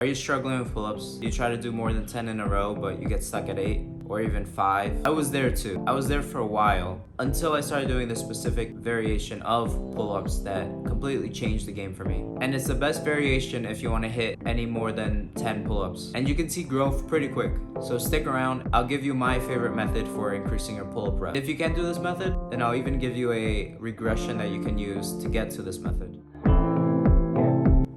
Are you struggling with pull-ups? You try to do more than 10 in a row, but you get stuck at 8 or even 5. I was there too. I was there for a while until I started doing this specific variation of pull-ups that completely changed the game for me. And it's the best variation if you want to hit any more than 10 pull-ups. And you can see growth pretty quick. So stick around. I'll give you my favorite method for increasing your pull-up reps. If you can't do this method, then I'll even give you a regression that you can use to get to this method.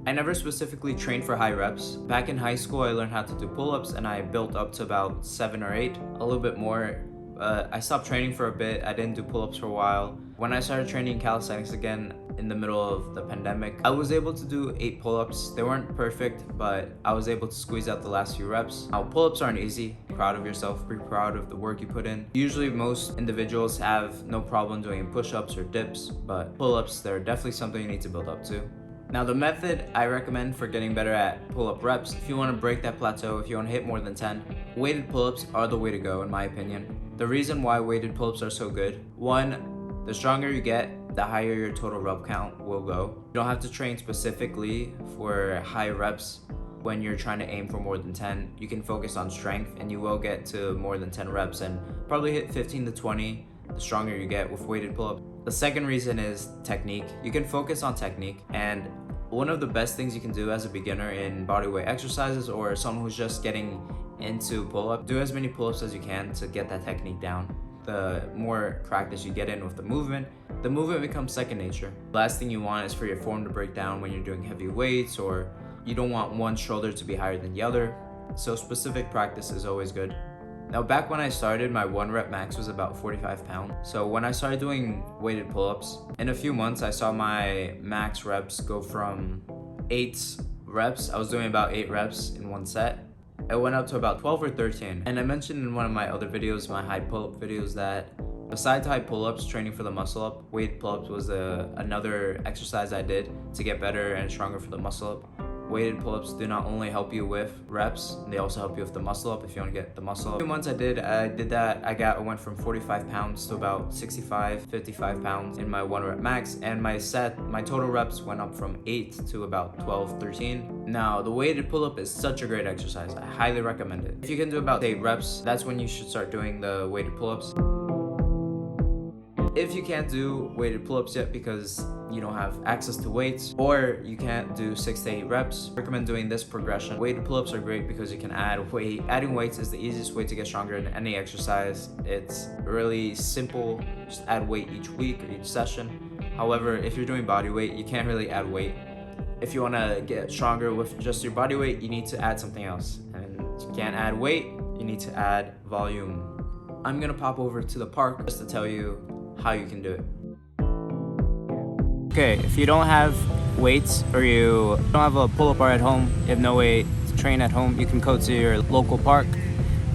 I never specifically trained for high reps. Back in high school, I learned how to do pull-ups and I built up to about 7 or 8, a little bit more. I stopped training for a bit. I didn't do pull-ups for a while. When I started training calisthenics again in the middle of the pandemic, I was able to do 8 pull-ups. They weren't perfect, but I was able to squeeze out the last few reps. Now, pull-ups aren't easy. Be proud of yourself, be proud of the work you put in. Usually most individuals have no problem doing push-ups or dips, but pull-ups, they're definitely something you need to build up to. Now the method I recommend for getting better at pull-up reps, if you want to break that plateau, if you want to hit more than 10, weighted pull-ups are the way to go in my opinion. The reason why weighted pull-ups are so good, one, the stronger you get, the higher your total rep count will go. You don't have to train specifically for high reps when you're trying to aim for more than 10. You can focus on strength and you will get to more than 10 reps and probably hit 15 to 20 the stronger you get with weighted pull-ups. The second reason is technique. You can focus on technique, and one of the best things you can do as a beginner in bodyweight exercises or someone who's just getting into pull-up, do as many pull-ups as you can to get that technique down. The more practice you get in with the movement becomes second nature. Last thing you want is for your form to break down when you're doing heavy weights, or you don't want one shoulder to be higher than the other. So specific practice is always good. Now back when I started, my 1 rep max was about 45 pounds. So when I started doing weighted pull-ups, in a few months I saw my max reps go from 8 reps. I was doing about 8 reps in one set. It went up to about 12 or 13. And I mentioned in one of my other videos, my high pull-up videos, that besides high pull-ups, training for the muscle up, weighted pull-ups was another exercise I did to get better and stronger for the muscle up. Weighted pull-ups do not only help you with reps, they also help you with the muscle up if you want to get the muscle up. 2 months I did that. I went from 45 pounds to about 65, 55 pounds in my 1 rep max, and my total reps went up from 8 to about 12, 13. Now, the weighted pull-up is such a great exercise. I highly recommend it. If you can do about 8 reps, that's when you should start doing the weighted pull-ups. If you can't do weighted pull-ups yet because you don't have access to weights, or you can't do 6 to 8 reps, I recommend doing this progression. Weighted pull-ups are great because you can add weight. Adding weights is the easiest way to get stronger in any exercise. It's really simple. Just add weight each week or each session. However, if you're doing body weight, you can't really add weight. If you want to get stronger with just your body weight, you need to add something else. And you can't add weight, you need to add volume. I'm gonna pop over to the park just to tell you how you can do it. Okay, if you don't have weights or you don't have a pull-up bar at home, you have no way to train at home, you can go to your local park.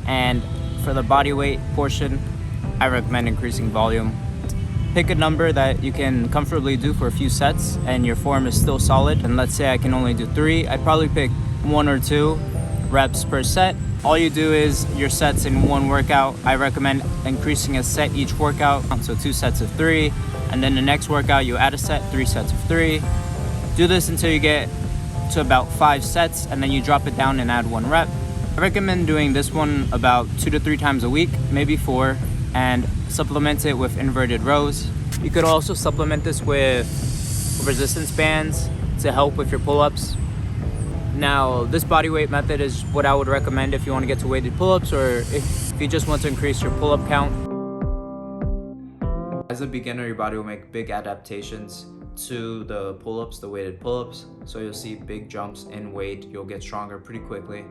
And for the body weight portion, I recommend increasing volume. Pick a number that you can comfortably do for a few sets and your form is still solid. And let's say I can only do 3, I'd probably pick 1 or 2 reps per set. All you do is your sets in one workout. I recommend increasing a set each workout, so 2 sets of 3, and then the next workout you add a set, 3 sets of 3. Do this until you get to about 5 sets, and then you drop it down and add 1 rep. I recommend doing this one about 2 to 3 times a week, maybe 4, and supplement it with inverted rows. You could also supplement this with resistance bands to help with your pull-ups. Now, this bodyweight method is what I would recommend if you want to get to weighted pull-ups or if you just want to increase your pull-up count. As a beginner, your body will make big adaptations to the pull-ups, the weighted pull-ups. So you'll see big jumps in weight. You'll get stronger pretty quickly.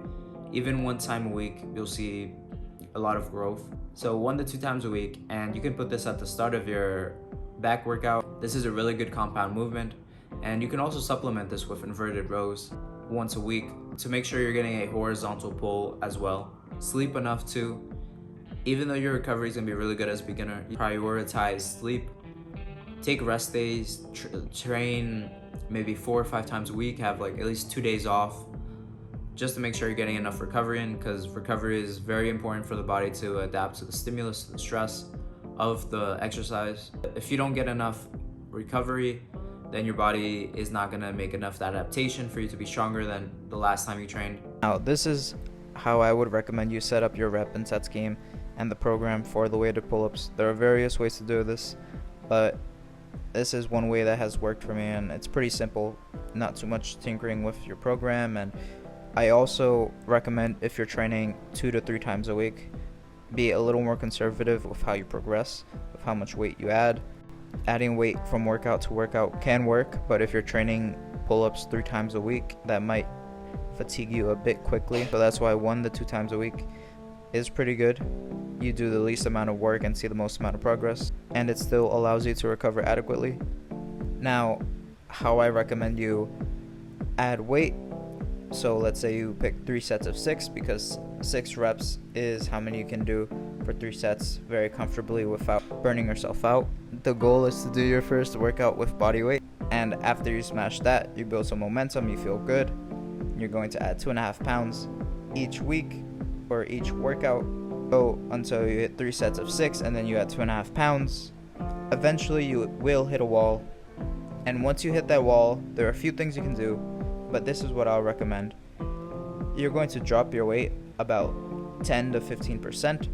Even 1 time a week, you'll see a lot of growth. So 1 to 2 times a week, and you can put this at the start of your back workout. This is a really good compound movement. And you can also supplement this with inverted rows once a week to make sure you're getting a horizontal pull as well. Sleep enough too. Even though your recovery is gonna be really good as a beginner, prioritize sleep. Take rest days, train maybe 4 or 5 times a week, have like at least 2 days off just to make sure you're getting enough recovery in, because recovery is very important for the body to adapt to the stimulus, to the stress of the exercise. If you don't get enough recovery, then your body is not gonna make enough adaptation for you to be stronger than the last time you trained. Now, this is how I would recommend you set up your rep and set scheme and the program for the weighted pull-ups. There are various ways to do this, but this is one way that has worked for me, and it's pretty simple, not too much tinkering with your program. And I also recommend, if you're training 2 to 3 times a week, be a little more conservative with how you progress, with how much weight you add. Adding weight from workout to workout can work, but if you're training pull-ups 3 times a week, that might fatigue you a bit quickly. So that's why 1 to 2 times a week is pretty good. You do the least amount of work and see the most amount of progress, and it still allows you to recover adequately. Now, how I recommend you add weight. So let's say you pick 3 sets of 6, because 6 reps is how many you can do for 3 sets very comfortably without burning yourself out. The goal is to do your first workout with body weight, and after you smash that, you build some momentum, you feel good. You're going to add 2.5 pounds each week or each workout. Go until you hit 3 sets of 6, and then you add 2.5 pounds. Eventually you will hit a wall, and once you hit that wall, there are a few things you can do, but this is what I'll recommend. You're going to drop your weight about 10 to 15%.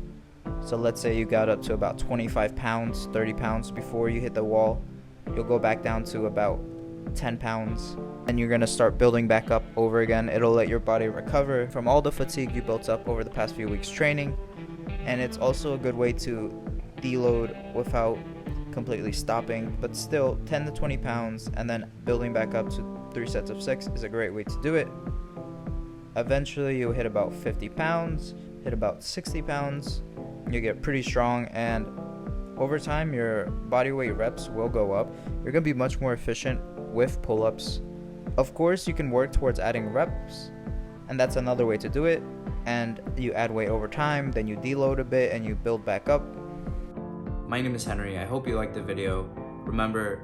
So let's say you got up to about 25 pounds, 30 pounds before you hit the wall. You'll go back down to about 10 pounds, and you're going to start building back up over again. It'll let your body recover from all the fatigue you built up over the past few weeks training, and it's also a good way to deload without completely stopping, but still 10 to 20 pounds and then building back up to 3 sets of 6 is a great way to do it. Eventually you'll hit about 50 pounds, hit about 60 pounds, you get pretty strong, and over time your body weight reps will go up. You're going to be much more efficient with pull-ups. Of course, you can work towards adding reps, and that's another way to do it, and you add weight over time, then you deload a bit and you build back up. My name is Henry. I hope you liked the video. Remember,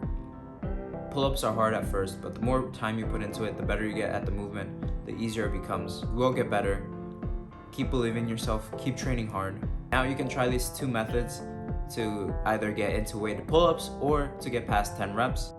pull-ups are hard at first, but the more time you put into it, the better you get at the movement, the easier it becomes. You will get better. Keep believing in yourself, keep training hard. Now you can try these 2 methods to either get into weighted pull-ups or to get past 10 reps.